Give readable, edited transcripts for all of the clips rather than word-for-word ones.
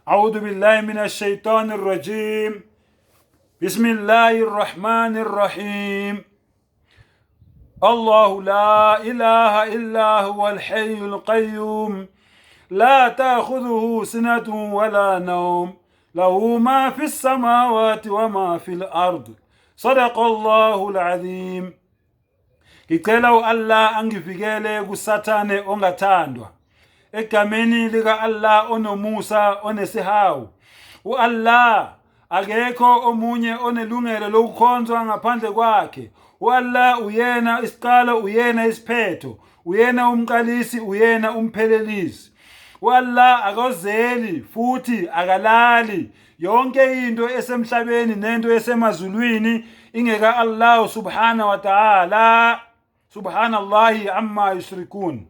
أعوذ بالله من الشيطان الرجيم. بسم الله الرحمن الرحيم. الله لا إله إلا هو الحي القيوم لا تأخذه سنة ولا نوم له ما في السماوات وما في الأرض صدق الله العظيم. Ngicela u-Allah angivikele kusathane ongathandwa egameni lika Allah onomusa onesihawu. U-Allah akekho omunye onelungelo lokukhonzwa ngaphandle kwakhe. U-Allah uyena isiqalo, uyena isiphetho, uyena umqalisi, uyena umphelelisi. U-Allah akozeli futhi akalali. Yonke into esemhlabeni nento esemazulwini ingeka Allah subhanahu wa ta'ala. Subhanallahi amma yushrikun.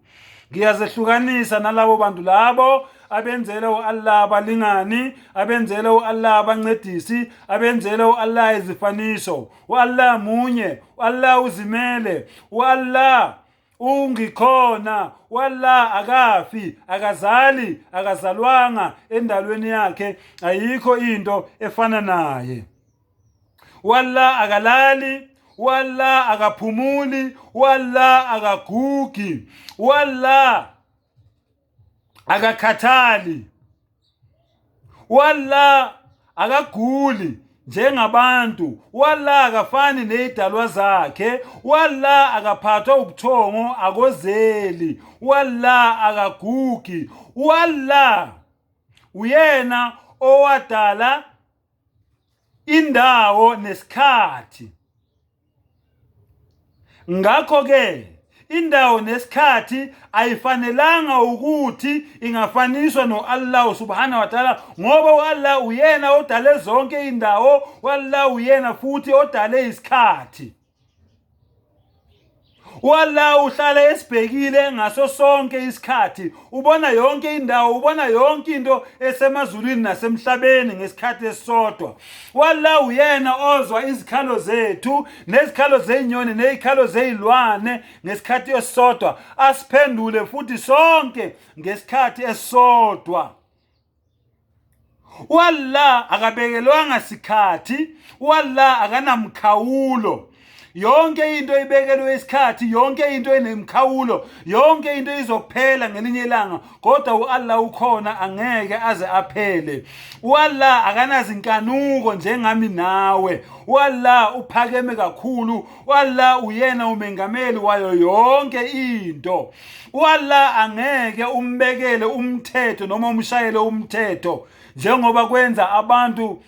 Ngiyazehlukanisa nalabo bantu labo abenzela u-Allah abalingani, abenzela u-Allah abancedisi, abenzela u-Allah izifaniso. U-Allah munye, u-Allah uzimele, u-Allah ungikhona, u-Allah akafi, akazali, akazalwanga endalweni yakhe, ayikho into efana naye. U-Allah akalali, u-Allah akaphumuli, u-Allah akagugi, u-Allah akakhathali, u-Allah akaguli njengabantu, u-Allah akafani nezidalwa zakhe, u-Allah akaphathwa ubuthongo, akozeli, u-Allah akagugi, u-Allah uyena owadala indawo nesikhathi. Ngakho-ke indawo nesikhathi ayifanelanga ukuthi ingafaniswa no-Allah subhanahu wa ta'ala, ngoba u-Allah uyena odale zonke indawo, u-Allah uyena futhi odale isikhathi. U-Allah uhlala esibhekile ngaso sonke isikhathi, ubona yonke indawo, ubona yonke into esemazulwini nasemhlabeni ngesikhathi esisodwa. U-Allah uyena ozwa izikhalo zethu nezikhalo zenyoni nezikhalo zezilwane ngesikhathi esisodwa, asiphendule futhi sonke ngesikhathi esisodwa. U-Allah akabekelwanga sikhathi, u-Allah akanamkhawulo. Yonke into ibekelwe isikhathi, yonke into enemkhawulo, yonke into izophela ngelinye ilanga, kodwa u-Allah ukhona, angeke aze aphele. U-Allah akanazinkanuko njengami nawe. U-Allah uphakeme kakhulu. U-Allah uyena umengameli wayo yonke into. U-Allah angeke umbekele umthetho noma umshayele umthetho njengoba kwenza abantu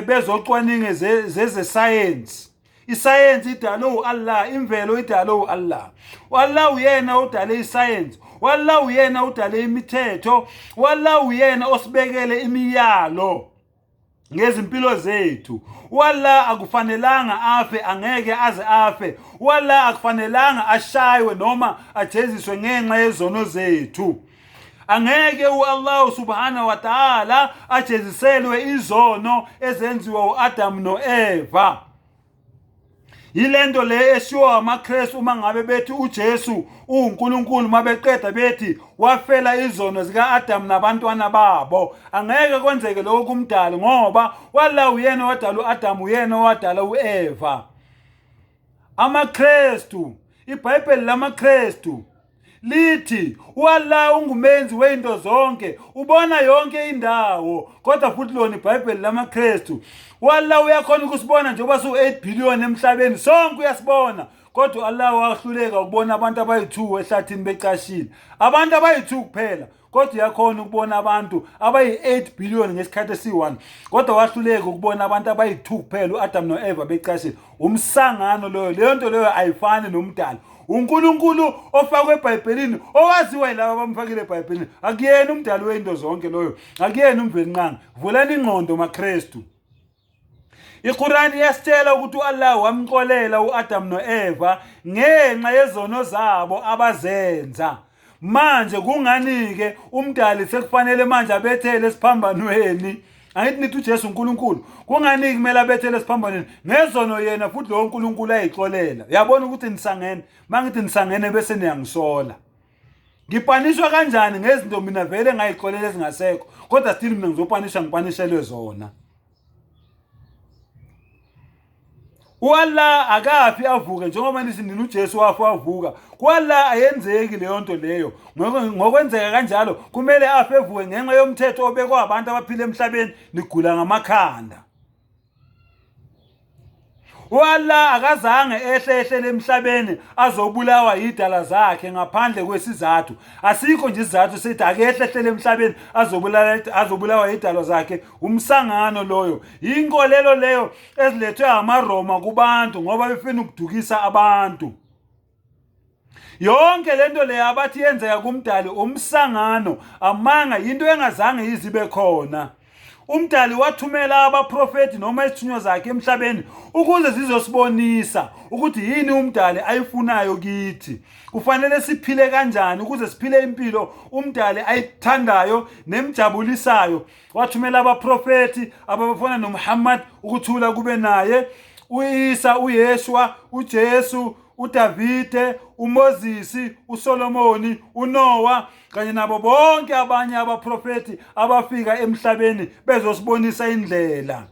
bezocwaninge zezesayensi. Isayensi idalwe u-Allah, imvelo idalwe u-Allah. U-Allah uyena odale isayensi, u-Allah uyena odale imithetho, u-Allah uyena osibekele imiyalo ngezimpilo zethu. U-Allah akufanelanga afe, angeke aze afe. U-Allah akufanelanga ashaywe noma ajeziswe ngenxa yezono zethu. Angeke u-Allah subhanahu wa ta'ala ajeziselwe izono ezenziwa u-Adam no-Eva. Yilento le eshiwa amaKristu uma ngabe bethi uJesu uNkulunkulu, mabeqeda bethi wafela izono zika-Adam nabantwana babo. Angeke kwenzeke lokho kumdali, ngoba u-Allah uyena owadala u-Adam, uyena owadala u-Eva. AmaKristu, iBhayibheli lamaKristu lithi u-Allah ungumenzi wezinto zonke, ubona yonke indawo. Kodwa futhi lona iBhayibheli lamaKristu, u-Allah uyakhona ukusibona njengoba su-8 billion emhlabeni, sonke uyasibona, kodwa Allah wahluleka ukubona abantu abayi-2 ehlathini becashile. Abantu abayi-2 kuphela, kodwa uyakhona ukubona abantu abayi-8 billion ngesikhathi esi-1, kodwa wahluleka ukubona abantu abayi-2 kuphela, u-Adam no-Eva becashile. Umsangano loyo, leyo nto leyo ayifani nomdali. uNkulunkulu ofakwe eBhayibhelini, owaziwa yilabo abamfakile eBhayibhelini. Akuyena umdali wezinto zonke loyo, akuyena umvelinqanga. Vulani ingqondo maKristu. iQuran iyasitshela ukuthi u-Allah wamxolela u-Adam no-Eva ngenxa yezono zabo abazenza. Manje kungani-ke umdali sekufanele manje abethele esiphambanweni? Angithi nithi uJesu uNkulunkulu, kungani kumele abethele esiphambanweni ngezono yena futhi lo uNkulunkulu ayixolela? Yabona ukuthi nisangene, mangithi nisangene bese niyangisola. Ngipanishwa kanjani ngezinto mina vele ngayixolela ezingasekho kodwa still mina ngipanishelwe zona. Wala akafi avuke njengoba nithi nina uJesu wavuka. Kwala ayenzeki leyo nto leyo. Ngokwenzeka kanjalo kumele afe evuke ngenxa yomthetho obekwa abantu abaphila emhlabeni nigula ngamakhanda. Wala akazange ehle emhlabeni azobulawa idala zakhe ngaphandle kwesizathu. Asikho nje isizathu sethi akehle emhlabeni azobulawa idalo zakhe. Umsangano loyo. Inkolelo leyo ezilethwe amaRoma kubantu ngoba befuna ukudukisa abantu. Yonke lento leyo abathi yenzeka kumdali umsangano amanga into engazange izibe khona. Umdali wathumela abaprofeti noma izithunywa zakhe emhlabeni ukuze zizosibonisa ukuthi yini umdali ayifunayo kithi. Kufanele siphile kanjani ukuze siphile impilo umdali ayithandayo nemjabulisayo. Wathumela abaprofeti abafana noMuhammad ukuthula kube naye, uIsa, uYeshua, uJesu, uDavide, uMoses, uSolomoni, uNoah kanye nabo bonke abanye abaprofeti abafika emhlabeni bezosibonisa indlela.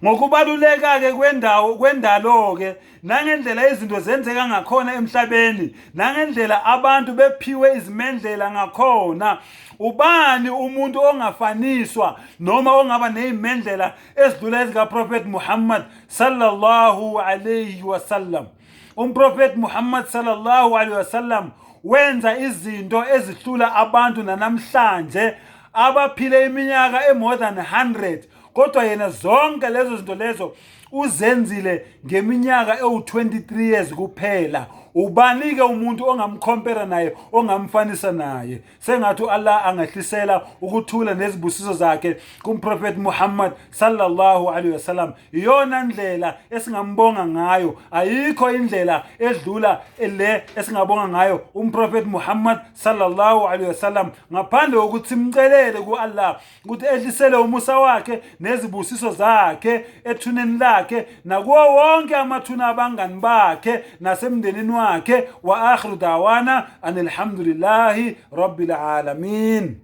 Ngokubaluleka ke kwendalo ke nangendlela izinto zenzeka ngakhona emhlabeni nangendlela abantu bephiwe izimendlela ngakhona. Ubani umuntu ongafaniswa noma ongaba nezimendlela ezidlula ezika Prophet Muhammad sallallahu alayhi wasallam. Umprofeti Muhammad sallallahu alayhi wasallam wenza izinto ezihlula abantu nanamhlanje abaphile iminyaka more than 100 kodwa yena zonke lezo zinto lezo uzenzile ngeminyaka ewu23 years kuphela. Ubani ke umuntu ongamcompare naye ongamfanisa naye? Sengathi Allah angahlisela ukuthula nezibusiso zakhe kumprofeti Muhammad sallallahu alayhi wasallam. Iyona ndlela esingambonga ngayo. Ayikho indlela edlula le esingabonga ngayo umprofeti Muhammad sallallahu alayhi wasallam ngaphandle kokuthi simcelele kuAllah ukuthi ehlisele umusa wakhe nezibusiso zakhe ethuneni lakhe nakuwo wonke amathuna abangani bakhe nasemndenini wakhe. Wa akhiru da'wana anil hamdulillahi rabbil alamin.